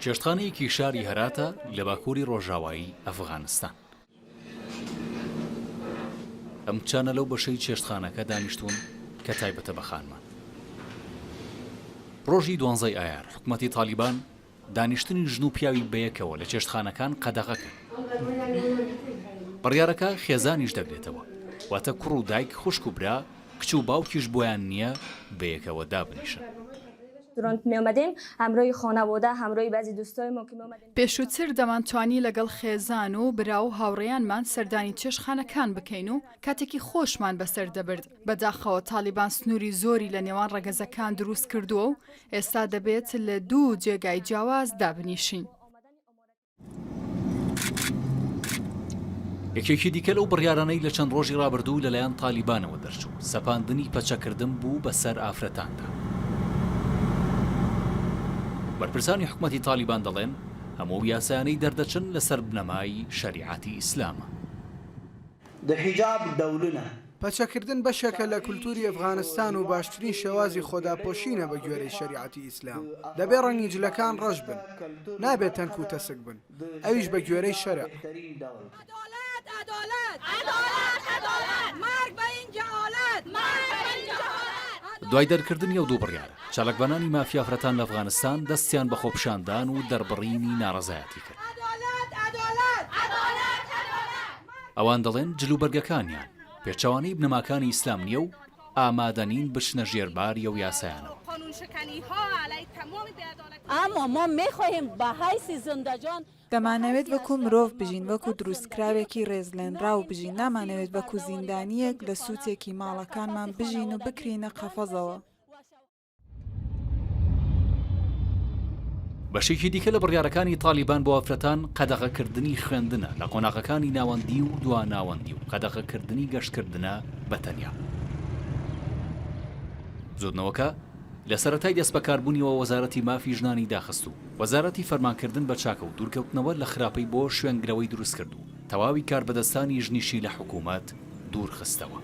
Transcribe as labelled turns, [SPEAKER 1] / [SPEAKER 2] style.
[SPEAKER 1] چێشتخانەیەکی شاری هەراتە لە باکووری ڕۆژاوایی ئەفغانستان. ئەم چانە لەو بەشەی چێشتخانەکە دانیشتوون کە تایبەتە بە خانمان. ڕۆژی 12 ئایار حکومەتی تالیبان دانیشتنی ژن و پیاوی بەیەکەوە لە چێشتخانەکان قەدەغە کرد. بڕیارەکە خێزانیش دەگرێتەوە، واتە کوڕ و دایک خوشک و برا کچ و باوکیش بۆیان نییە بەیەکەوە دابنیشن.
[SPEAKER 2] پێشووتر دەمانتوانی لەگەڵ خێزان و برا و هاوڕێیانمان سەردانی چێشتخانەکان بکەین و کاتێکی خۆشمان بەسەر دەبرد. بەداخەوە تالیبان سنووری زۆری لە نێوان ڕەگەزەکان دروست کردووە و ئێستا دەبێت لە 2 جێگای جیاواز دابنیشین.
[SPEAKER 1] یەکێکی دیکە لەو بڕیارانەی لە چەند ڕۆژی ڕابردوو لەلایەن تالیبانەوە دەرچوو، سەپاندنی پەچەکردن بوو بەسەر ئافرەتاندا. بەرپرسانی حکومەتی تالیبان دەڵێن هەموو یاسایانەی دەردەچن لەسەر بنەمای شەریعەتی ئیسلامە.
[SPEAKER 3] پەچەکردن بەشێکە لە کولتوری ئەفغانستان و باشترین شێوازی خۆداپۆشینە بە گوێرەی شەریعەتی ئیسلام. دەبێ ڕەنگی جلەکان ڕەش بن، نابێت تەنک و تەسک بن، ئەویش بە گوێرەی شەرع.
[SPEAKER 1] دوای دەرکردنی ئەو دوو بڕیارە، چالاکبانانی مافیافرەتان لە ئەفغانستان دەستیان بە خۆپشاندان و دەربڕینی ناڕەزایەتی کرد. ئەوان دەڵێن جلوبەرگەکانیان پێچەوانەی بنەماکانی ئیسلام نییە و ئامادەنین بچنە ژێرباری ئەو یاسایانەوە.
[SPEAKER 4] دەمانەوێت وەکو مرۆڤ بژین، وەکو دروستکراوێکی ڕێزلێنراو بژین، نامانەوێت وەکو زیندانیەک لە سووتێکی ماڵەکانمان بژین و بکرینە قەفەزەوە.
[SPEAKER 1] بەشێکی دیکە لە بڕیارەکانی تالیبان بۆ ئافرەتان قەدەغەکردنی خوێندنە لە قۆناغەکانی ناوەندی و دواناوەندی و قەدەغەکردنی گەشتکردنە بەتەنیا. زودنەوەکە لە سەرەتای دەستبەکاربوونیەوە وەزارەتی مافی ژنانی داخست و وەزارەتی فەرمانکردن بە چاکە و دوورکەوتنەوە لە خراپەی بۆ شوێنگرەوەی دروست کرد و تەواوی کاربەدەستانی ژنیشی لە حکوومەت دوورخستەوە.